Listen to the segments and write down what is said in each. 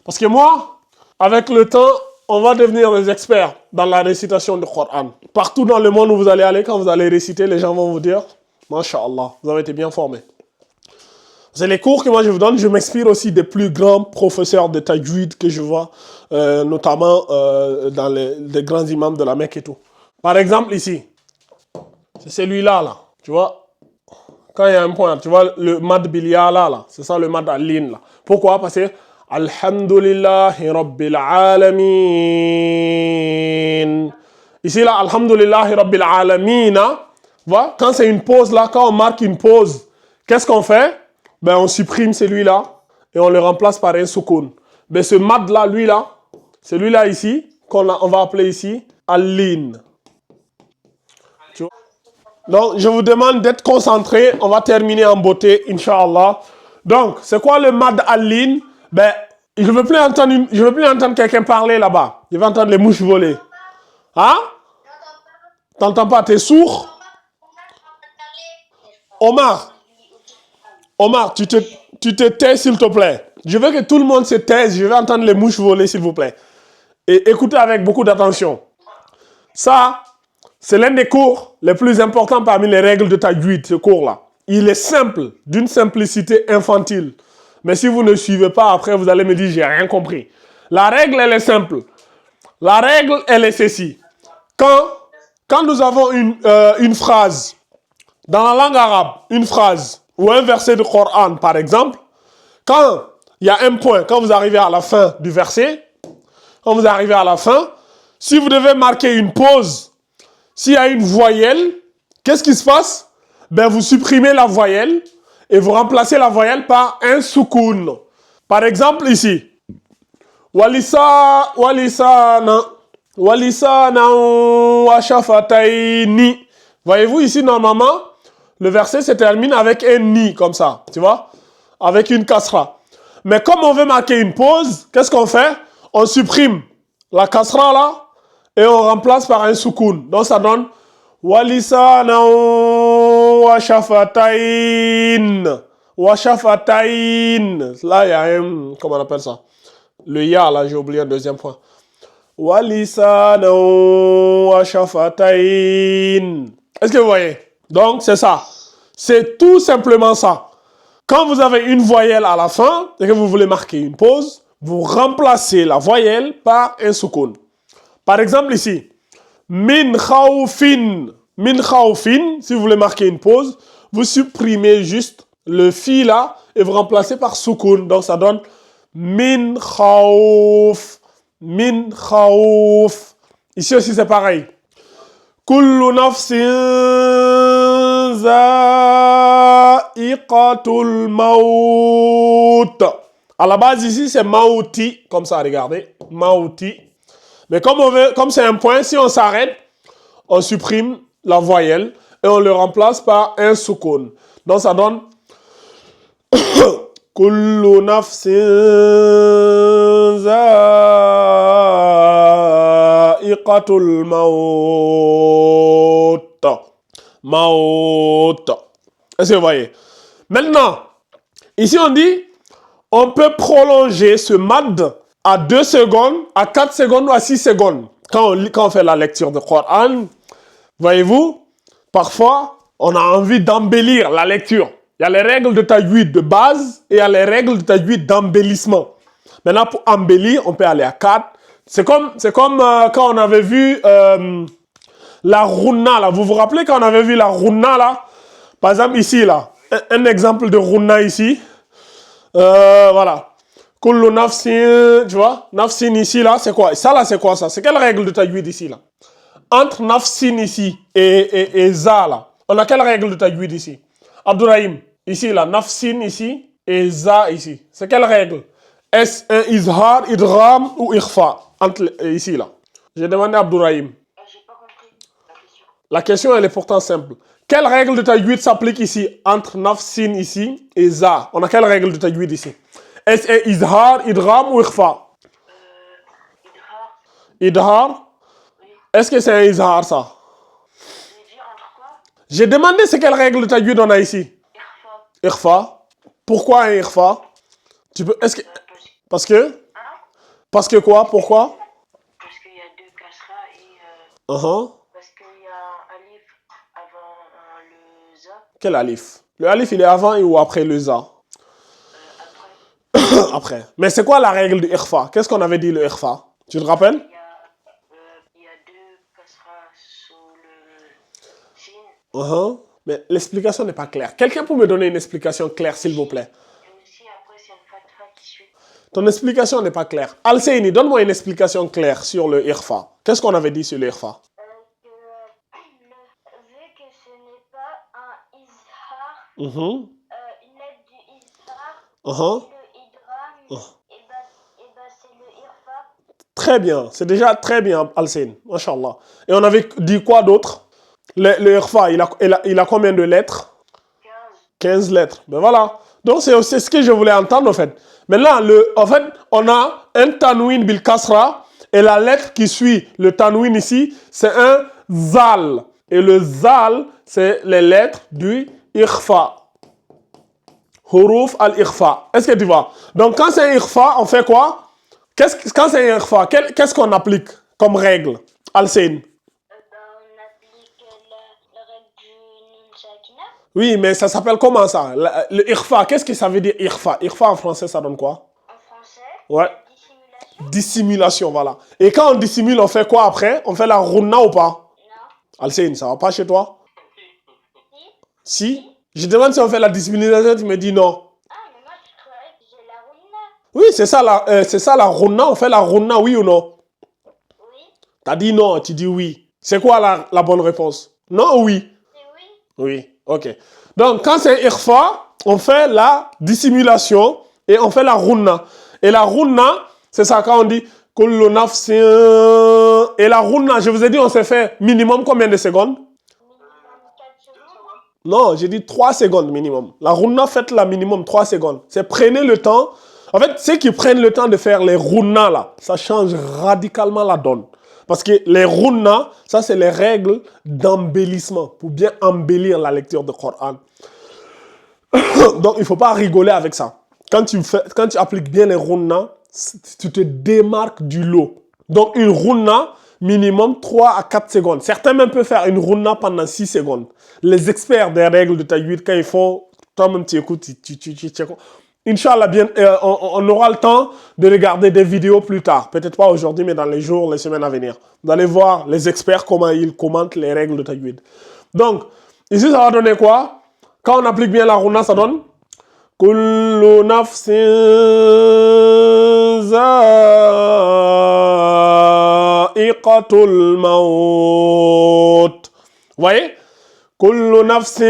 Parce que moi, avec le temps, on va devenir des experts dans la récitation du Coran. Partout dans le monde où vous allez aller, quand vous allez réciter, les gens vont vous dire, Masha'Allah, vous avez été bien formés. C'est les cours que moi je vous donne, je m'inspire aussi des plus grands professeurs de tajwid que je vois, notamment dans les grands imams de la Mecque et tout. Par exemple ici, c'est celui-là, là, tu vois, quand il y a un point, tu vois le mad bilia là, c'est ça le mad al-lin là. Pourquoi? Parce que Alhamdulillahi Rabbil Alamin. Ici là, Alhamdulillahi Rabbil Alamin, voilà, quand c'est une pause là, quand on marque une pause, qu'est-ce qu'on fait? Ben on supprime celui-là et on le remplace par un soukoun. Ben ce mad là, lui là, celui-là ici, on va appeler ici al-lin. Donc, je vous demande d'être concentrés. On va terminer en beauté, Inch'Allah. Donc, c'est quoi le mad al-lin? Ben, je ne veux plus entendre quelqu'un parler là-bas. Je veux entendre les mouches voler. Hein? T'entends pas? T'es sourd? Omar, tu te tais, s'il te plaît. Je veux que tout le monde se taise. Je veux entendre les mouches voler, s'il vous plaît. Et écoutez avec beaucoup d'attention. Ça, c'est l'un des cours les plus importants parmi les règles de tajwid, ce cours-là. Il est simple, d'une simplicité infantile. Mais si vous ne suivez pas, après, vous allez me dire, j'ai rien compris. La règle, elle est simple. La règle, elle est ceci. Quand nous avons une phrase, dans la langue arabe, une phrase, ou un verset du Coran, par exemple, quand il y a un point, quand vous arrivez à la fin du verset, quand vous arrivez à la fin, si vous devez marquer une pause, s'il y a une voyelle, qu'est-ce qui se passe? Ben, vous supprimez la voyelle et vous remplacez la voyelle par un soukoun. Par exemple, ici. Walisa wa shafataini. Voyez-vous, ici, normalement, le verset se termine avec un ni, comme ça, tu vois? Avec une kasra. Mais comme on veut marquer une pause, qu'est-ce qu'on fait? On supprime la kasra là, et on remplace par un soukoun. Donc ça donne Walisana wa shafatain. Wa shafatain. Là, il y a un... Comment on appelle ça? Le ya, là, j'ai oublié un deuxième point. Walisana wa shafatain. Est-ce que vous voyez? Donc, c'est ça. C'est tout simplement ça. Quand vous avez une voyelle à la fin, et que vous voulez marquer une pause, vous remplacez la voyelle par un soukoun. Par exemple ici, min khawfin, si vous voulez marquer une pause, vous supprimez juste le fi là et vous remplacez par soukoun. Donc ça donne min khawf. Ici aussi c'est pareil. Kullu nafsin za'iqatul maut. À la base ici c'est mauti, comme ça, regardez, mauti. Mais comme c'est un point, si on s'arrête, on supprime la voyelle et on le remplace par un soukoun. Donc ça donne Kullu nafsin za'iqatul maut. Est-ce que vous voyez? Maintenant, ici on dit, on peut prolonger ce mad à 2 secondes, à 4 secondes ou à 6 secondes. Quand on fait la lecture de Coran, voyez-vous, parfois, on a envie d'embellir la lecture. Il y a les règles de tajwid de base et il y a les règles de tajwid d'embellissement. Maintenant, pour embellir, on peut aller à 4. C'est comme quand on avait vu la runna, là. Vous vous rappelez quand on avait vu la runna, là? Par exemple, ici, là. Un exemple de runna ici. Voilà. Kullu nafsin, tu vois, nafsin ici, là, c'est quoi? Ça, là, c'est quoi, ça? C'est quelle règle de tajwid ici, là? Entre nafsin ici et za, là, on a quelle règle de tajwid ici? Abdourahim, ici, là, nafsin ici et za ici. C'est quelle règle? Est-ce un izhar, idgham ou ikhfa? Ici, là. J'ai demandé à Abdourahim. J'ai pas compris la question. La question, elle est pourtant simple. Quelle règle de tajwid s'applique ici entre nafsin ici et za? On a quelle règle de tajwid ici? Est-ce un izhar, idgham ou ikhfa? Idhar. Oui. Est-ce que c'est un izhar, ça? J'ai dit entre quoi? J'ai demandé c'est quelle règle de tajwid on a ici? Ikhfa. Ikhfa. Pourquoi un ikhfa? Tu peux... Est-ce que... Parce que? Parce que quoi? Pourquoi? Parce qu'il y a deux kasra et parce qu'il y a un alif avant le za. Quel alif? Le alif, il est avant ou après le za? Après. Après. Mais c'est quoi la règle du ikhfa? Qu'est-ce qu'on avait dit le ikhfa? Tu te rappelles? Il y a deux kasra sous le sin. Mais l'explication n'est pas claire. Quelqu'un peut me donner une explication claire, s'il vous plaît? Et aussi, après, c'est une fatha qui suit. Ton explication n'est pas claire. Al-Seyni, donne-moi une explication claire sur le ikhfa. Qu'est-ce qu'on avait dit sur le ikhfa? Vu que ce n'est pas un izhar, Mhm. une lettre du izhar, Uh-huh. le idgham, et ben c'est le irfa. Très bien, c'est déjà très bien, Al-Seyni. Masha'Allah. Et on avait dit quoi d'autre? Le ikhfa, il a combien de lettres? 15 lettres. Ben voilà. Donc c'est ce que je voulais entendre en fait. Maintenant, en fait, on a un tanwin bil kasra et la lettre qui suit le tanwin ici, c'est un zal. Et le zal, c'est les lettres du ikhfa. Huruf al-ikhfa. Est-ce que tu vois? Donc quand c'est un ikhfa, on fait quoi? Quand c'est un ikhfa, qu'est-ce qu'on applique comme règle? Al-Seyni. On applique la règle du nun sakina. Oui, mais ça s'appelle comment ça? Le ikhfa, qu'est-ce que ça veut dire ikhfa? Ikhfa en français, ça donne quoi? En français, Ouais. dissimulation. Dissimulation, voilà. Et quand on dissimule, on fait quoi après? On fait la runna ou pas? Non. Al-Seyni, ça va pas chez toi? Si. Si? Je demande si on fait la dissimulation, tu me dis non. Ah, mais moi, je croyais que j'ai la runna. Oui, c'est ça la runna, on fait la runna, oui ou non? Oui. T'as dit non, tu dis oui. C'est quoi la bonne réponse? Non ou oui? C'est oui. Oui, ok. Donc, quand c'est ikhfa, on fait la dissimulation et on fait la runna. Et la runna, c'est ça quand on dit kullu nafsin. Et la runna, je vous ai dit, on s'est fait minimum combien de secondes? Minimum 4 secondes. Non, j'ai dit 3 secondes minimum. La runna, faites-la minimum 3 secondes. C'est prenez le temps. En fait, ceux qui prennent le temps de faire les runna là, ça change radicalement la donne. Parce que les runna, ça c'est les règles d'embellissement pour bien embellir la lecture du Coran. Donc il ne faut pas rigoler avec ça. Quand tu appliques bien les runna, tu te démarques du lot. Donc une runna, minimum 3 à 4 secondes. Certains même peuvent faire une runna pendant 6 secondes. Les experts des règles de tajwid, quand ils font, toi-même tu écoutes, tu Inch'Allah, bien, on aura le temps de regarder des vidéos plus tard. Peut-être pas aujourd'hui, mais dans les jours, les semaines à venir. Vous allez voir les experts, comment ils commentent les règles de tajwid. Donc, ici, ça va donner quoi? Quand on applique bien la runna, ça donne Kullu nafsin za'iqatul maut. Vous voyez? Kullu nafsin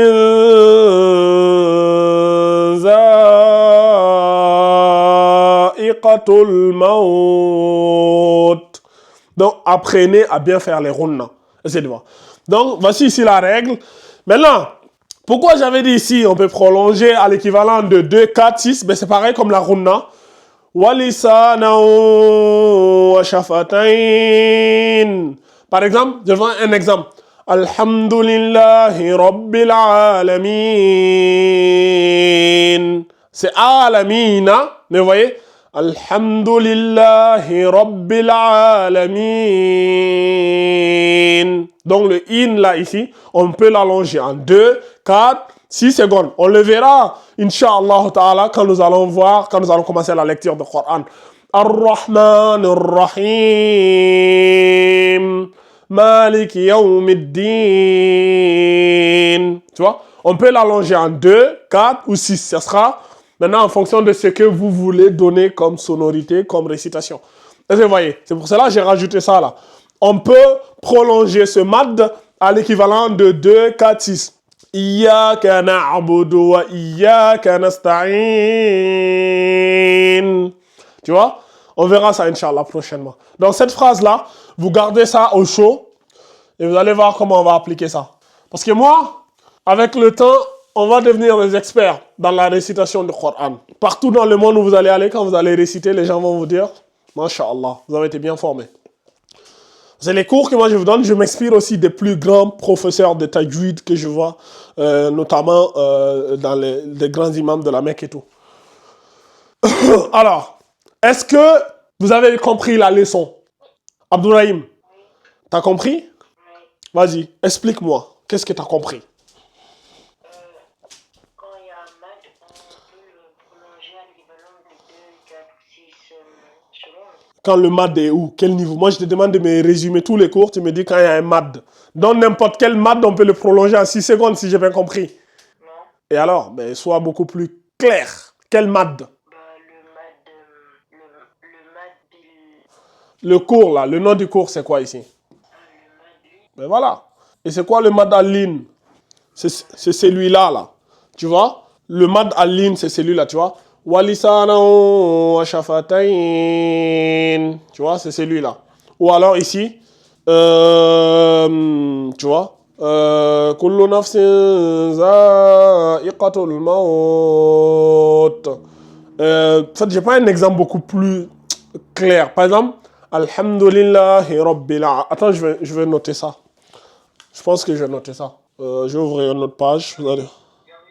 za'iqatul maut. Donc, apprenez à bien faire les runna. Essayez de voir. Donc, voici ici la règle. Maintenant, pourquoi j'avais dit ici, on peut prolonger à l'équivalent de 2, 4, 6, mais c'est pareil comme la runna. Walisana wa shafatain. Par exemple, je vois un exemple. Alhamdulillahi Rabbil Alamin. C'est Alamina, mais vous voyez, Alhamdulillahi Rabbil Alamin. Donc le in là ici, on peut l'allonger en 2, 4, 6 secondes. On le verra, Inch'Allah ta'ala, quand nous allons commencer la lecture du Coran. Ar-Rahman Ar-Rahim. Malik Yawmiddin. Tu vois, on peut l'allonger en 2, 4 ou 6. Ça sera maintenant en fonction de ce que vous voulez donner comme sonorité, comme récitation. Est-ce que vous voyez? C'est pour cela que j'ai rajouté ça là. On peut prolonger ce mad à l'équivalent de 2, 4, 6. Iyyaka na'budu wa iyyaka nasta'in. Tu vois? On verra ça, Inch'Allah, prochainement. Donc, cette phrase-là, vous gardez ça au chaud et vous allez voir comment on va appliquer ça. Parce que moi, avec le temps, on va devenir des experts dans la récitation du Coran. Partout dans le monde où vous allez aller, quand vous allez réciter, les gens vont vous dire, Masha'Allah, vous avez été bien formés. C'est les cours que moi je vous donne. Je m'inspire aussi des plus grands professeurs de tajwid que je vois, notamment dans les grands imams de la Mecque et tout. Alors, est-ce que Vous avez compris la leçon? Abdourahim, Oui, t'as compris? oui. Vas-y, explique-moi. Qu'est-ce que t'as compris? Euh, Quand il y a un mat, on peut le prolonger à l'équivalent de 2, 4 ou 6 secondes. Quand le MAD est où? Quel niveau? Moi, je te demande de me résumer tous les cours. Tu me dis quand il y a un MAD. Dans n'importe quel MAD, on peut le prolonger à 6 secondes si j'ai bien compris. Non? Et alors, ben, sois beaucoup plus clair. Quel MAD? Bah, le mat Le cours, là. Le nom du cours, c'est quoi ici? le mat lui. Ben voilà. Et c'est quoi le MAD al-lin? C'est celui-là, là. Tu vois? Le MAD al-lin, c'est celui-là, tu vois? Walisanan wa shafatayn. Tu vois? C'est celui-là. Ou alors ici, tu vois? Kullu nafsin za'iqatul maut. En fait, j'ai pas un exemple beaucoup plus clair. Par exemple, Alhamdulillahi Rabbil Alamin. Attends, je vais noter ça. Je pense que je vais noter ça. Je vais ouvrir une autre page. Vous allez... Il y avait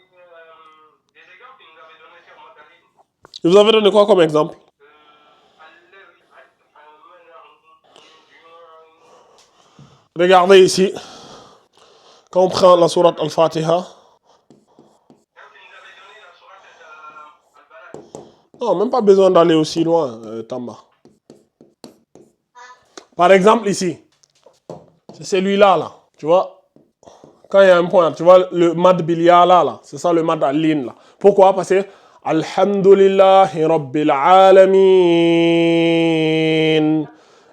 des exemples qu'il nous avait donné sur Mataline. Je vous avais donné quoi comme exemple? Regardez ici. Quand on prend la sourate Al-Fatiha. Non, même pas besoin d'aller aussi loin, Tamba. Par exemple, ici. C'est celui-là, là. Tu vois? Quand il y a un point, tu vois le mad bilia là, c'est ça le mad al-lin là. Pourquoi? Parce que Alhamdulillahi Rabbil Alamin.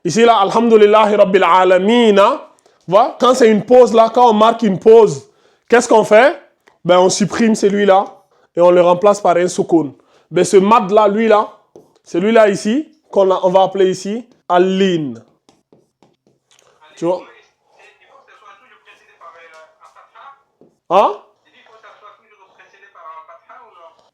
Ici là, Alhamdulillahi Rabbil Alamin. Voilà, quand c'est une pause là, quand on marque une pause, qu'est-ce qu'on fait? Ben on supprime celui-là et on le remplace par un soukoun. Ben ce mad là, lui là, celui-là ici, on va appeler ici al-lin. Tu vois? Hein?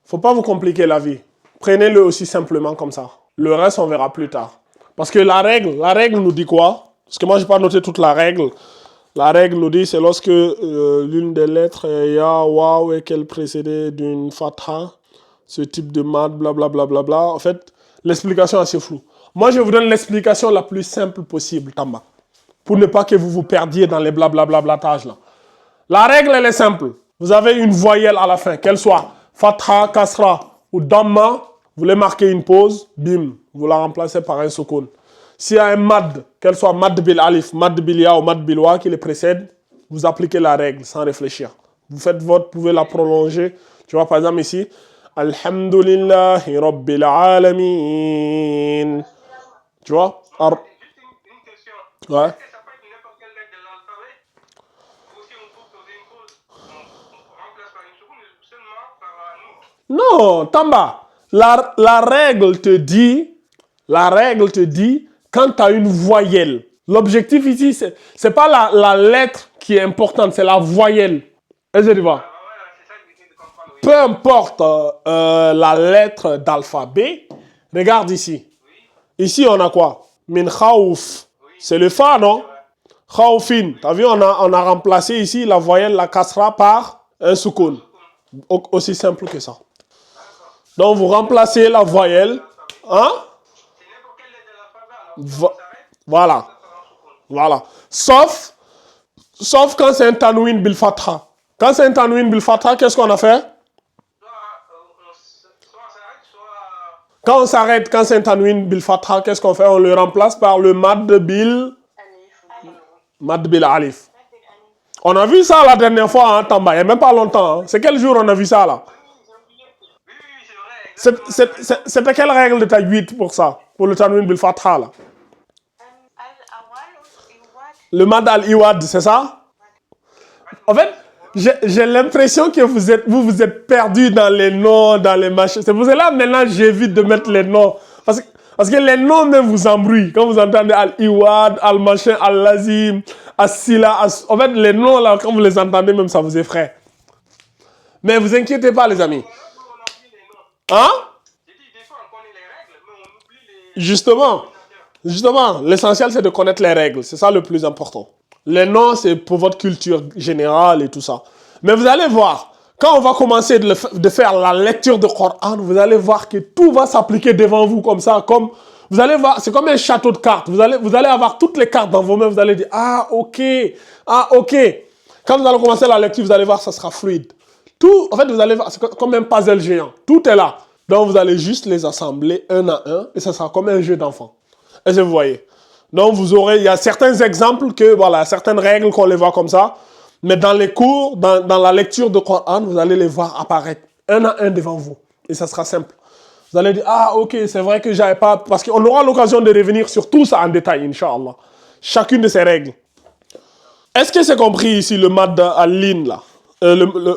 Faut pas vous compliquer la vie. Prenez-le aussi simplement comme ça. Le reste, on verra plus tard. Parce que la règle nous dit quoi? Parce que moi, j'ai pas noté toute la règle. La règle nous dit c'est lorsque l'une des lettres ya, waouh et qu'elle précédée d'une fatha, ce type de mad, blablabla. Bla, bla, bla. En fait, l'explication est assez floue. Moi, je vous donne l'explication la plus simple possible, Tamba. Pour ne pas que vous vous perdiez dans les blablablatages là. La règle, elle est simple. Vous avez une voyelle à la fin, qu'elle soit fatha, kasra ou damma. Vous voulez marquer une pause, bim, vous la remplacez par un soukoun. S'il y a un mad, qu'elle soit mad bil alif, mad bil ya ou mad bil wa qui le précède, vous appliquez la règle sans réfléchir. Vous faites votre, vous pouvez la prolonger. Tu vois, par exemple ici, Alhamdulillahi Rabbil Alamin. Tu vois? Juste une question. Ouais. Est-ce que ça peut être n'importe quelle lettre de l'alphabet? Ou si on trouve poser une pause, on remplace par une seconde, seulement par nous. Non, Tamba, la règle te dit, quand tu as une voyelle, l'objectif ici, c'est pas la lettre qui est importante, c'est la voyelle. Est-ce que tu vois? Ah, voilà, c'est ça que j'essaie de comprendre. Oui. Peu importe la lettre d'alphabet, regarde ici. Ici, on a quoi? Min khawf. C'est le fa, non? Khawfin. T'as vu, on a remplacé ici la voyelle, la kasra par un soukoun. Aussi simple que ça. Donc, vous remplacez la voyelle. Hein? C'est n'importe quelle lettre de l'alphabet, alors on s'arrête, Voilà. ça sera un soukoun. Voilà. Sauf quand c'est un tanwin bil fatha. Quand c'est un tanwin bil fatha, qu'est-ce qu'on a fait? Soit on s'arrête, soit... Quand on s'arrête, quand c'est un tanwin bil fatha, qu'est-ce qu'on fait? On le remplace par le mad bil alif. On a vu ça la dernière fois, hein, Tamba, il n'y a même pas longtemps. Hein. C'est quel jour on a vu ça là? Oui, c'est vrai. C'était quelle règle de ta 8 pour ça? Pour le tanwin bil fatha là? Le mad al-iwad, c'est ça? En fait, j'ai l'impression que vous êtes perdu dans les noms, dans les machins. C'est pour cela maintenant j'évite de mettre les noms. Parce que les noms même vous embrouillent. Quand vous entendez al-iwad, al-machin, al-lazim, as-sila, en fait les noms là, quand vous les entendez même ça vous effraie. Mais vous inquiétez pas les amis. Hein? J'ai dit, des fois on connaît les règles, mais on oublie les... Justement, l'essentiel c'est de connaître les règles. C'est ça le plus important. Les noms, c'est pour votre culture générale et tout ça. Mais vous allez voir, quand on va commencer de faire la lecture de Coran, vous allez voir que tout va s'appliquer devant vous comme ça, comme Vous allez voir, c'est comme un château de cartes. Vous allez avoir toutes les cartes dans vos mains. Vous allez dire, ah, ok. Ah, ok. Quand vous allez commencer la lecture, vous allez voir, ça sera fluide. Tout, en fait, vous allez voir, c'est comme un puzzle géant. Tout est là. Donc, vous allez juste les assembler un à un et ça sera comme un jeu d'enfant. Est-ce que vous voyez? Donc, il y a certains exemples que, voilà, certaines règles qu'on les voit comme ça. Mais dans les cours, dans la lecture de Coran, vous allez les voir apparaître un à un devant vous. Et ça sera simple. Vous allez dire, ah, ok, c'est vrai que j'avais pas... Parce qu'on aura l'occasion de revenir sur tout ça en détail, Inch'Allah. Chacune de ces règles. Est-ce que c'est compris ici, le mad al-lin, là?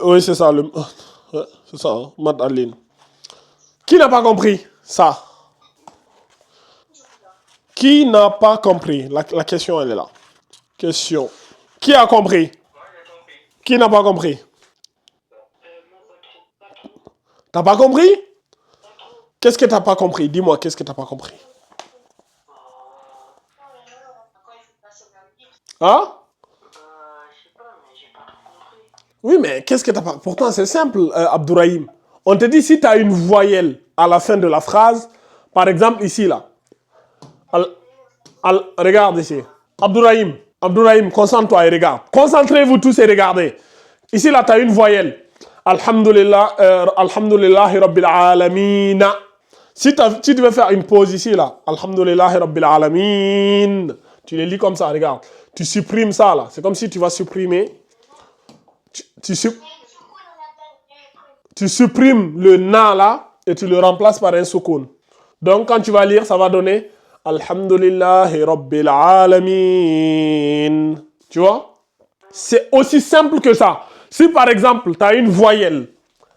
Oui, c'est ça, c'est ça, hein, mad al-lin. Qui n'a pas compris ça? Qui n'a pas compris? La question, elle est là. Question. Qui a compris? Moi, j'ai compris. Qui n'a pas compris? Moi, pas trop. T'as pas compris? Qu'est-ce que t'as pas compris? Dis-moi, qu'est-ce que t'as pas compris? Hein? Je sais pas, mais j'ai pas trop compris. Oui, mais qu'est-ce que t'as pas... Pourtant, c'est simple, Abdourahim. On te dit, si tu as une voyelle à la fin de la phrase, par exemple, ici, là. Regarde ici. Abdourahim, concentre-toi et regarde. Concentrez-vous tous et regardez. Ici, là, tu as une voyelle. Alhamdulillah, Alhamdulillahi Rabbil Alameen. Si tu veux faire une pause ici, là. Alhamdulillahi Rabbil Alameen. Tu les lis comme ça, regarde. Tu supprimes ça, là. C'est comme si tu vas supprimer. Tu supprimes le na, là, et tu le remplaces par un soukoun. Donc, quand tu vas lire, ça va donner Alhamdulillahi Rabbil Alameen. Tu vois? C'est aussi simple que ça. Si par exemple, tu as une voyelle,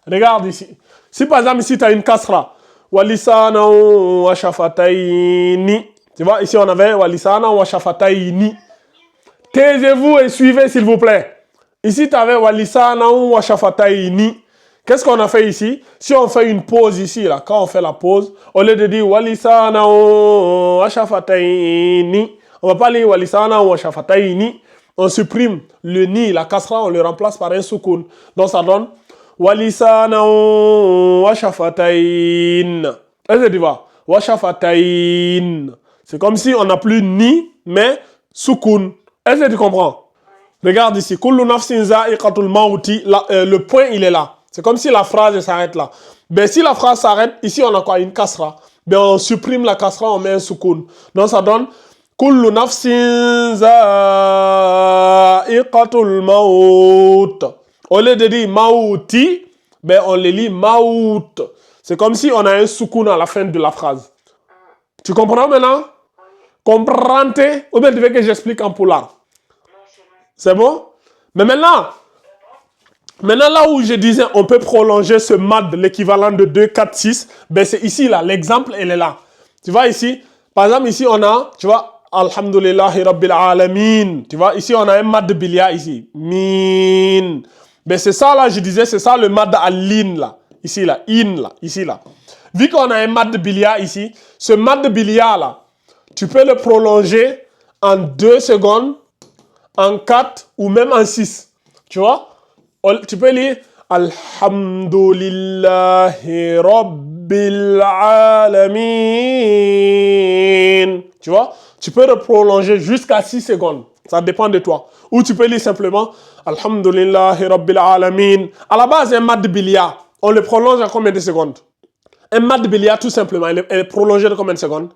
regarde ici. Si par exemple, ici, tu as une kasra, Walisana wa shafatayni. Tu vois, ici, on avait Walisana wa shafatayni. Taisez-vous et suivez, s'il vous plaît. Ici, tu avais Walisana wa shafatayni. Qu'est-ce qu'on a fait ici? Si on fait une pause ici, là, quand on fait la pause, au lieu de dire Walisana wa shafatayni, on ne va pas lire Walisana wa shafatayni. On supprime le ni, la kasra, on le remplace par un soukoun. Donc ça donne Walisana wa shafatayn. Est-ce que tu vois? Wa shafatayn. C'est comme si on n'a plus ni, mais soukoun. Est-ce que tu comprends? Regarde ici. Kullu nafsin za'iqatul mauti. Le point, il est là. C'est comme si la phrase s'arrête là. Ben, si la phrase s'arrête, ici on a quoi? Une kasra. Ben, on supprime la kasra, on met un soukoun. Donc ça donne Kullu nafsin za'iqatul maut. Au lieu de dire mauti, ben on le lit maout. C'est comme si on a un soukoun à la fin de la phrase. Tu comprends maintenant? Comprends-tu? Ou bien tu veux que j'explique en poulard? C'est bon? Mais maintenant là où je disais on peut prolonger ce mad, l'équivalent de 2, 4, 6, ben c'est ici là, l'exemple elle est là. Tu vois ici? Par exemple ici on a, tu vois, Alhamdulillahi Rabbil Alameen. Tu vois, ici on a un mad de bilia ici. Min. Ben c'est ça là, je disais, c'est ça le mad al-lin là. Ici là, in là, ici là. Vu qu'on a un mad de bilia ici, ce mad de bilia là, tu peux le prolonger en 2 secondes, en 4 ou même en 6. Tu vois? Tu peux lire Alhamdulillahi Rabbil Alameen. Tu vois? Tu peux le prolonger jusqu'à 6 secondes. Ça dépend de toi. Ou tu peux lire simplement Alhamdulillahi Rabbil Alameen. À la base, un mad de bilia, on le prolonge en combien de secondes? Un mad de bilia, tout simplement, il est prolongé de combien de secondes?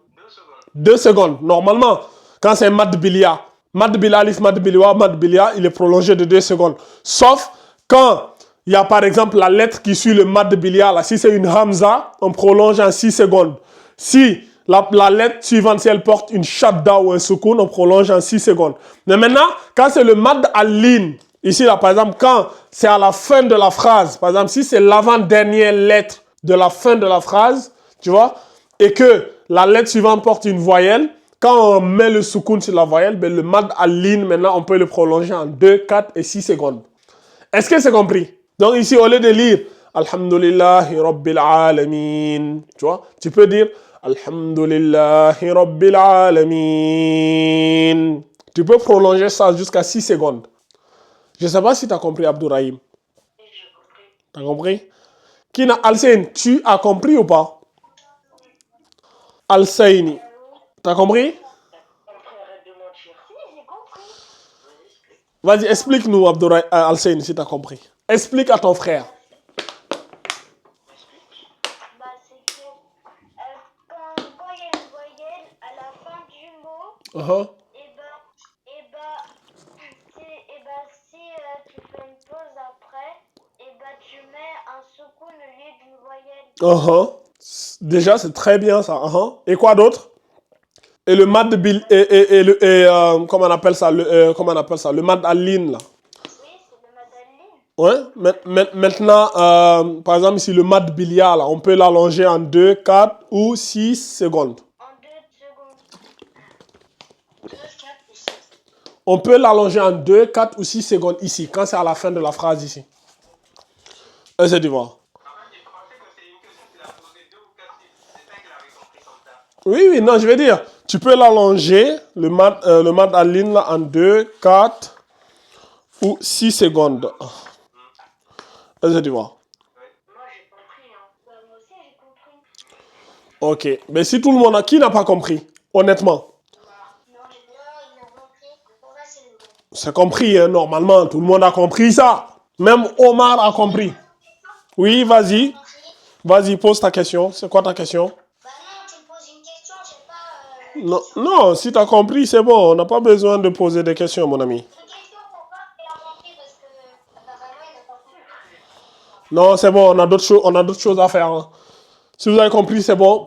2 secondes. Normalement, quand c'est un mad de bilia, mad de bilia, alif, mad de bilia, mad de bilia, il est prolongé de 2 secondes. Sauf quand il y a par exemple la lettre qui suit le mad de bilia, là, si c'est une hamza, on prolonge en 6 secondes. Si la lettre suivante, si elle porte une shadda ou un soukoun, on prolonge en 6 secondes. Mais maintenant, quand c'est le mad al-lin, ici là, par exemple, quand c'est à la fin de la phrase, par exemple, si c'est l'avant-dernière lettre de la fin de la phrase, tu vois, et que la lettre suivante porte une voyelle, quand on met le soukoun sur la voyelle, ben le mad al-lin, maintenant, on peut le prolonger en 2, 4 et 6 secondes. Est-ce que c'est compris? Donc ici, au lieu de lire Alhamdulillahi Rabbil Alameen, tu vois, tu peux dire Alhamdulillahi Rabbil Alameen. Tu peux prolonger ça jusqu'à 6 secondes. Je ne sais pas si tu as compris, Abdourahim. Tu as compris? Al-Sayn, tu as compris ou pas? Al-Sayni. T'as compris? Après, arrête de mentir. Si, j'ai compris. Vas-y, explique. Vas-y, explique-nous, Alcine, si t'as compris. Explique à ton frère. Explique. Bah, c'est que quand il y a une voyelle à la fin du mot, Uh-huh. si tu fais une pause après, tu mets un soukoun au lieu d'une voyelle. Uh-huh. Déjà, c'est très bien ça. Uh-huh. Et quoi d'autre? Et le mad de Bill comment on appelle ça? Comment on appelle ça? Le mad Aline là. Oui, c'est le madaline. Ouais. Maintenant, par exemple, ici, le mad Bilia là, on peut l'allonger en 2, 4 ou 6 secondes. En 2 secondes. 2, 4 ou 6. On peut l'allonger en 2, 4 ou 6 secondes ici, quand c'est à la fin de la phrase ici. Essaie de voir. En fait, j'ai pensé que c'est une question qu'il a posée 2 ou 4 chiffres. C'est ça qu'il avait compris comme ça. Oui, non, je vais dire, tu peux l'allonger, le mad Aline là, en 2, 4 ou 6 secondes. Essaie de voir. Moi, j'ai compris. Hein. Moi aussi, j'ai compris. Ok, mais si tout le monde qui n'a pas compris, honnêtement. Non, il a compris. Pour moi, c'est le bon. C'est compris, hein, normalement, tout le monde a compris ça. Même Omar a compris. Oui, vas-y. Vas-y, pose ta question. C'est quoi ta question? Bah non, tu me poses une question, j'ai pas... Non, non, si tu as compris, c'est bon. On n'a pas besoin de poser des questions, mon ami. Une question pour voir qu'il a compris parce que apparemment, il n'a pas compris. Non, c'est bon, on a d'autres choses à faire. Hein. Si vous avez compris, c'est bon.